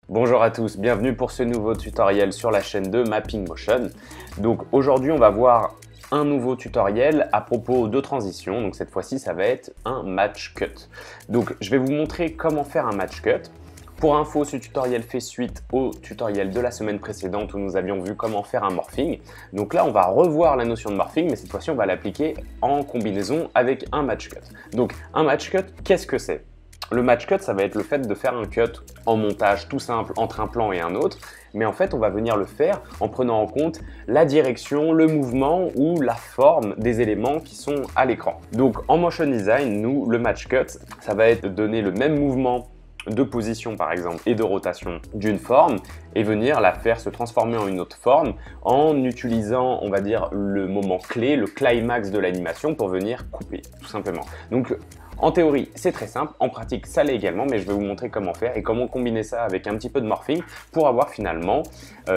Bonjour à tous, bienvenue pour ce nouveau tutoriel sur la chaîne de Mapping Motion. Donc aujourd'hui on va voir un nouveau tutoriel à propos de transition. Donc cette fois-ci ça va être un match cut. Donc je vais vous montrer comment faire un match cut. Pour info, ce tutoriel fait suite au tutoriel de la semaine précédente où nous avions vu comment faire un morphing. Donc là on va revoir la notion de morphing, mais cette fois-ci on va l'appliquer en combinaison avec un match cut. Donc un match cut, qu'est-ce que c'est ? Le match cut, ça va être le fait de faire un cut en montage tout simple entre un plan et un autre, mais en fait on va venir le faire en prenant en compte la direction, le mouvement ou la forme des éléments qui sont à l'écran. Donc en motion design, nous, le match cut, ça va être de donner le même mouvement de position par exemple et de rotation d'une forme et venir la faire se transformer en une autre forme en utilisant, on va dire, le moment clé, le climax de l'animation pour venir couper tout simplement. Donc en théorie, c'est très simple, en pratique, ça l'est également, mais je vais vous montrer comment faire et comment combiner ça avec un petit peu de morphing pour avoir finalement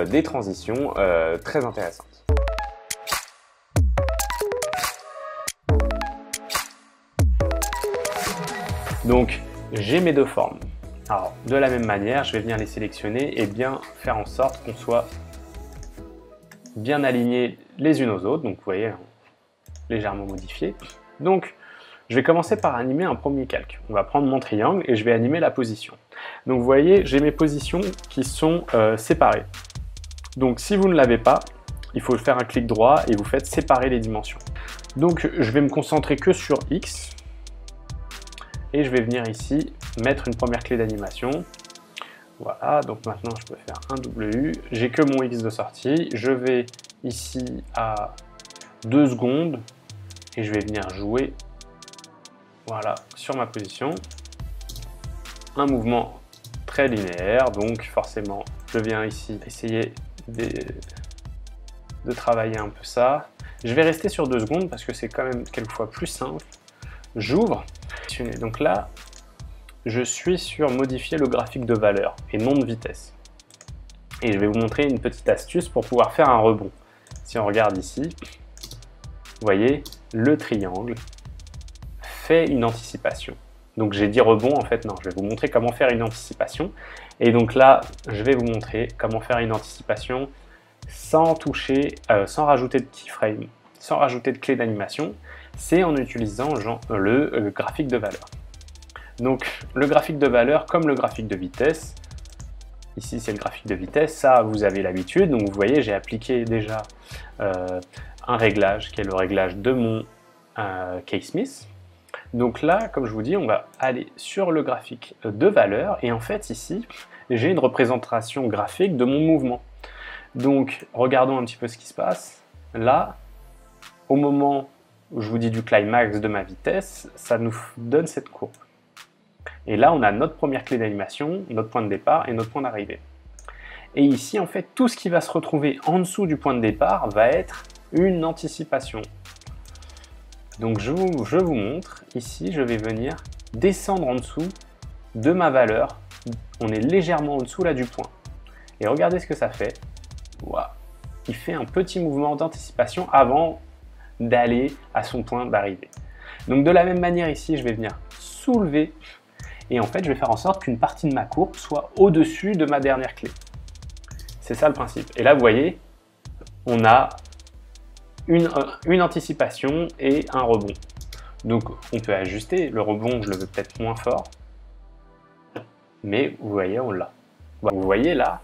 des transitions très intéressantes. Donc, j'ai mes deux formes. Alors, de la même manière, je vais venir les sélectionner et bien faire en sorte qu'on soit bien alignés les unes aux autres. Donc, vous voyez, légèrement modifié. Donc, je vais commencer par animer un premier calque. On va prendre mon triangle et je vais animer la position. Donc vous voyez, j'ai mes positions qui sont séparées. Donc si vous ne l'avez pas, il faut faire un clic droit et vous faites séparer les dimensions. Donc je vais me concentrer que sur X. Et je vais venir ici mettre une première clé d'animation. Voilà, donc maintenant je peux faire un W. J'ai que mon X de sortie. Je vais ici à 2 secondes et je vais venir jouer. Voilà, sur ma position, un mouvement très linéaire, donc forcément, je viens ici essayer de travailler un peu ça. Je vais rester sur 2 secondes parce que c'est quand même quelquefois plus simple. J'ouvre, donc là, je suis sur modifier le graphique de valeur et non de vitesse. Et je vais vous montrer une petite astuce pour pouvoir faire un rebond. Si on regarde ici, vous voyez, le triangle fait une anticipation. Donc j'ai dit rebond, en fait non, je vais vous montrer comment faire une anticipation. Et donc là, je vais vous montrer comment faire une anticipation sans toucher, sans rajouter de keyframe, sans rajouter de clé d'animation. C'est en utilisant le graphique de valeur. Donc le graphique de valeur comme le graphique de vitesse. Ici c'est le graphique de vitesse, ça vous avez l'habitude. Donc vous voyez, j'ai appliqué déjà un réglage qui est le réglage de mon K-Smith. Donc là, comme je vous dis, on va aller sur le graphique de valeur et en fait ici, j'ai une représentation graphique de mon mouvement. Donc regardons un petit peu ce qui se passe. Là, au moment où je vous dis du climax de ma vitesse, ça nous donne cette courbe. Et là, on a notre première clé d'animation, notre point de départ et notre point d'arrivée. Et ici, en fait, tout ce qui va se retrouver en dessous du point de départ va être une anticipation. Donc je vous montre, ici je vais venir descendre en dessous de ma valeur. On est légèrement en dessous là du point. Et regardez ce que ça fait. Wow. Il fait un petit mouvement d'anticipation avant d'aller à son point d'arrivée. Donc de la même manière ici, je vais venir soulever et en fait je vais faire en sorte qu'une partie de ma courbe soit au-dessus de ma dernière clé. C'est ça le principe. Et là vous voyez, on a une anticipation et un rebond. Donc on peut ajuster, le rebond je le veux peut-être moins fort, mais vous voyez on l'a. Vous voyez là,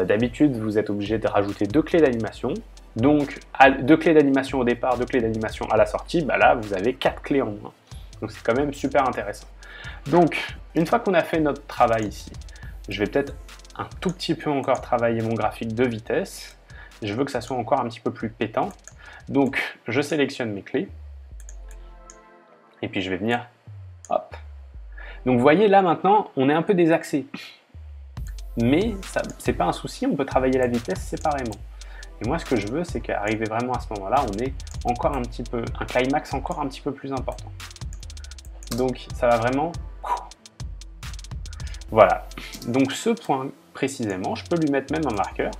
d'habitude vous êtes obligé de rajouter 2 clés d'animation, donc 2 clés d'animation au départ, 2 clés d'animation à la sortie, bah là vous avez 4 clés en moins. Donc c'est quand même super intéressant. Donc une fois qu'on a fait notre travail ici, je vais peut-être un tout petit peu encore travailler mon graphique de vitesse, je veux que ça soit encore un petit peu plus pétant. Donc, je sélectionne mes clés et puis je vais venir, hop. Donc, vous voyez, là, maintenant, on est un peu désaxé. Mais ce n'est pas un souci, on peut travailler la vitesse séparément. Et moi, ce que je veux, c'est qu'arriver vraiment à ce moment-là, on est encore un petit peu, un climax encore un petit peu plus important. Donc, ça va vraiment... Voilà. Donc, ce point, précisément, je peux lui mettre même un marqueur.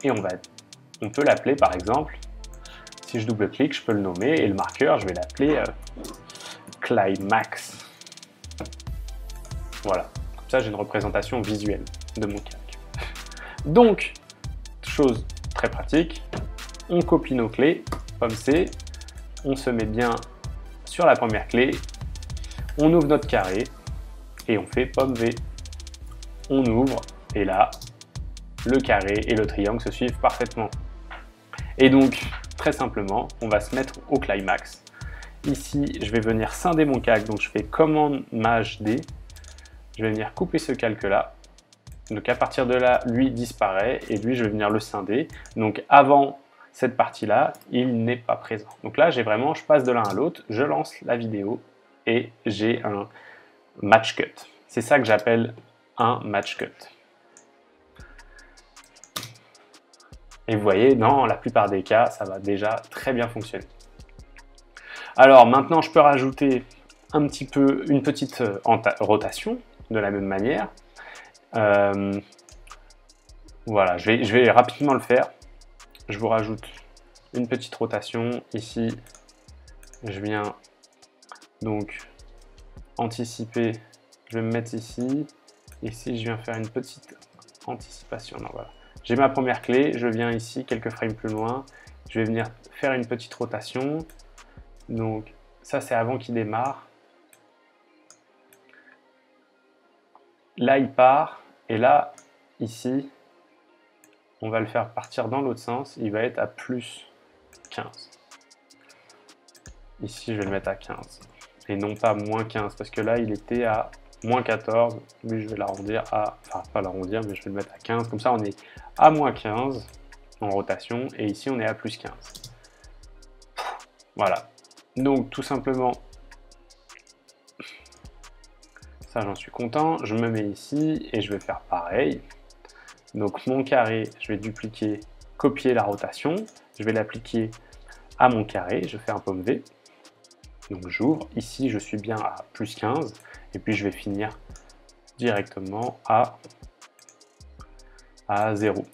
Et on peut l'appeler, par exemple... Si je double-clique, je peux le nommer et le marqueur, je vais l'appeler Climax. Voilà, comme ça j'ai une représentation visuelle. de mon calque. Donc, chose très pratique, on copie nos clés, pomme C, on se met bien sur la première clé, on ouvre notre carré et on fait pomme V. On ouvre et là, le carré et le triangle se suivent parfaitement. Et donc, très simplement, on va se mettre au climax. Ici, je vais venir scinder mon calque, donc je fais commande Maj D. Je vais venir couper ce calque-là. Donc à partir de là, lui disparaît et lui, je vais venir le scinder. Donc avant cette partie-là, il n'est pas présent. Donc là, je passe de l'un à l'autre, je lance la vidéo et j'ai un match cut. C'est ça que j'appelle un match cut. Et vous voyez, dans la plupart des cas, ça va déjà très bien fonctionner. Alors maintenant, je peux rajouter un petit peu une petite rotation de la même manière. Voilà, je vais rapidement le faire. Je vous rajoute une petite rotation. Ici, je viens donc anticiper. Je vais me mettre ici. Ici, je viens faire une petite anticipation. Non, voilà. J'ai ma première clé. Je viens ici, quelques frames plus loin. Je vais venir faire une petite rotation. Donc, ça, c'est avant qu'il démarre. Là, il part. Et là, ici, on va le faire partir dans l'autre sens. Il va être à plus 15. Ici, je vais le mettre à 15. Et non pas moins 15. Parce que là, il était à moins 14. Lui, je vais l'arrondir à... Enfin, pas l'arrondir, mais je vais le mettre à 15. Comme ça, on est à moins 15 en rotation. Et ici, on est à plus 15. Voilà. Donc, tout simplement... Ça, j'en suis content. Je me mets ici et je vais faire pareil. Donc, mon carré, je vais dupliquer, copier la rotation. Je vais l'appliquer à mon carré. Je fais un pomme V. Donc, j'ouvre. Ici, je suis bien à plus 15. Et puis, je vais finir directement à 0.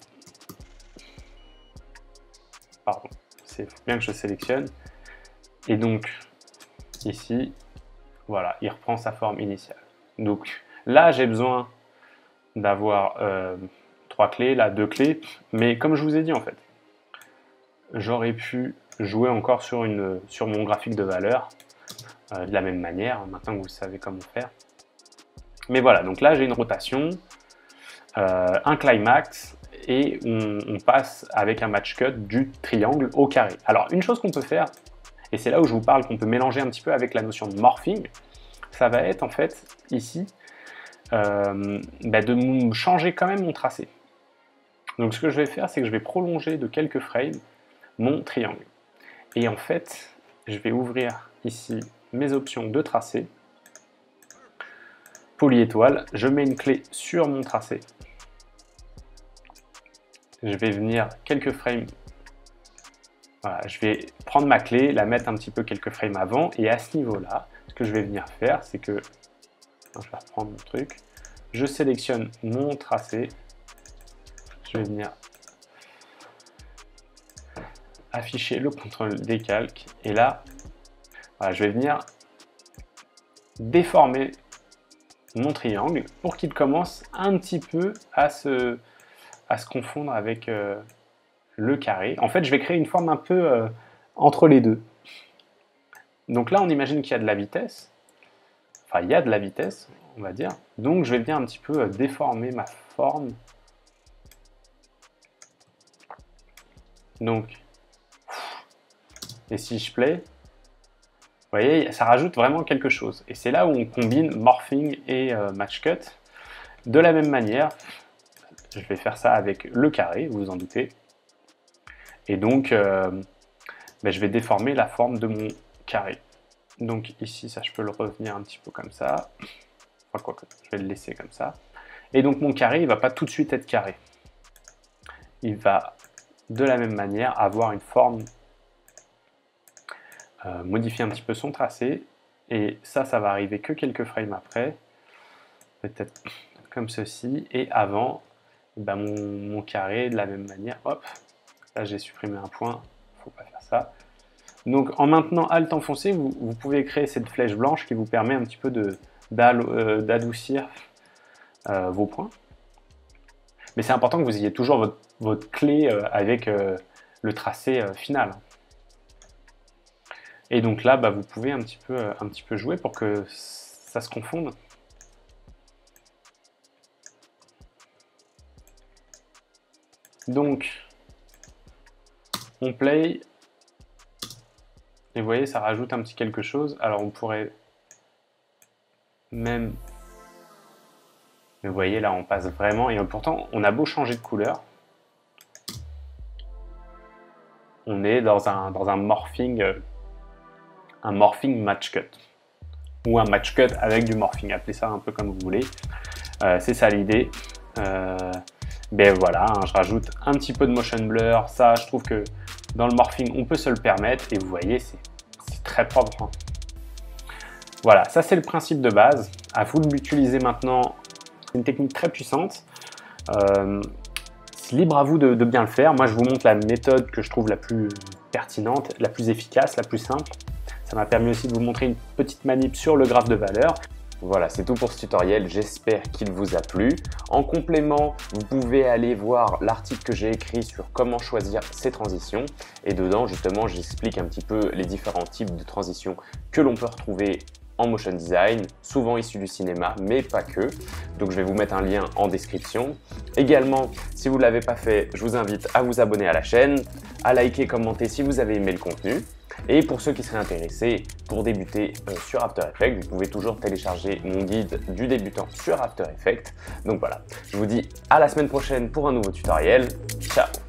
Pardon. C'est bien que je sélectionne. Et donc, ici, voilà, il reprend sa forme initiale. Donc là, j'ai besoin d'avoir 3 clés, là 2 clés, mais comme je vous ai dit en fait, j'aurais pu jouer encore sur mon graphique de valeur de la même manière, maintenant que vous savez comment faire. Mais voilà, donc là j'ai une rotation, un climax, et on passe avec un match cut du triangle au carré. Alors une chose qu'on peut faire, et c'est là où je vous parle qu'on peut mélanger un petit peu avec la notion de morphing, ça va être en fait ici de changer quand même mon tracé. Donc ce que je vais faire, c'est que je vais prolonger de quelques frames mon triangle. Et en fait, je vais ouvrir ici mes options de tracé, polyétoile, je mets une clé sur mon tracé. Je vais venir quelques frames. Voilà, je vais prendre ma clé, la mettre un petit peu quelques frames avant, et à ce niveau-là, ce que je vais venir faire, c'est que, je vais reprendre mon truc, je sélectionne mon tracé, je vais venir afficher le contrôle des calques, et là, voilà, je vais venir déformer mon triangle pour qu'il commence un petit peu à se confondre avec le carré. En fait, je vais créer une forme un peu entre les deux. Donc là, on imagine qu'il y a de la vitesse. Enfin, il y a de la vitesse, on va dire. Donc, je vais bien un petit peu déformer ma forme. Donc, et si je play, vous voyez, ça rajoute vraiment quelque chose. Et c'est là où on combine morphing et match cut. De la même manière, je vais faire ça avec le carré, vous vous en doutez. Et donc, je vais déformer la forme de mon carré. Donc ici, ça, je peux le revenir un petit peu comme ça. Enfin, quoi que, je vais le laisser comme ça. Et donc, mon carré, il ne va pas tout de suite être carré. Il va, de la même manière, avoir une forme, modifier un petit peu son tracé. Et ça va arriver que quelques frames après. Peut-être comme ceci. Et avant, mon carré, de la même manière, hop. Là, j'ai supprimé un point. Il ne faut pas faire ça. Donc, en maintenant Alt enfoncé, vous pouvez créer cette flèche blanche qui vous permet un petit peu d'adoucir vos points. Mais c'est important que vous ayez toujours votre clé avec le tracé final. Et donc là, bah, vous pouvez un petit peu jouer pour que ça se confonde. Donc, on play. Et vous voyez, ça rajoute un petit quelque chose. Alors, on pourrait même... Mais vous voyez, là, on passe vraiment... Et pourtant, on a beau changer de couleur. On est dans un morphing match cut. Ou un match cut avec du morphing. Appelez ça un peu comme vous voulez. C'est ça l'idée. Ben voilà, hein, je rajoute un petit peu de motion blur. Ça, je trouve que dans le morphing, on peut se le permettre. Et vous voyez, c'est très propre. Hein. Voilà, ça c'est le principe de base. À vous de l'utiliser maintenant. C'est une technique très puissante. C'est libre à vous de bien le faire. Moi, je vous montre la méthode que je trouve la plus pertinente, la plus efficace, la plus simple. Ça m'a permis aussi de vous montrer une petite manip sur le graphe de valeur. Voilà, c'est tout pour ce tutoriel, j'espère qu'il vous a plu. En complément, vous pouvez aller voir l'article que j'ai écrit sur comment choisir ces transitions. Et dedans, justement, j'explique un petit peu les différents types de transitions que l'on peut retrouver en motion design, souvent issus du cinéma, mais pas que. Donc je vais vous mettre un lien en description. Également, si vous ne l'avez pas fait, je vous invite à vous abonner à la chaîne, à liker, commenter si vous avez aimé le contenu. Et pour ceux qui seraient intéressés pour débuter sur After Effects, vous pouvez toujours télécharger mon guide du débutant sur After Effects. Donc voilà, je vous dis à la semaine prochaine pour un nouveau tutoriel. Ciao!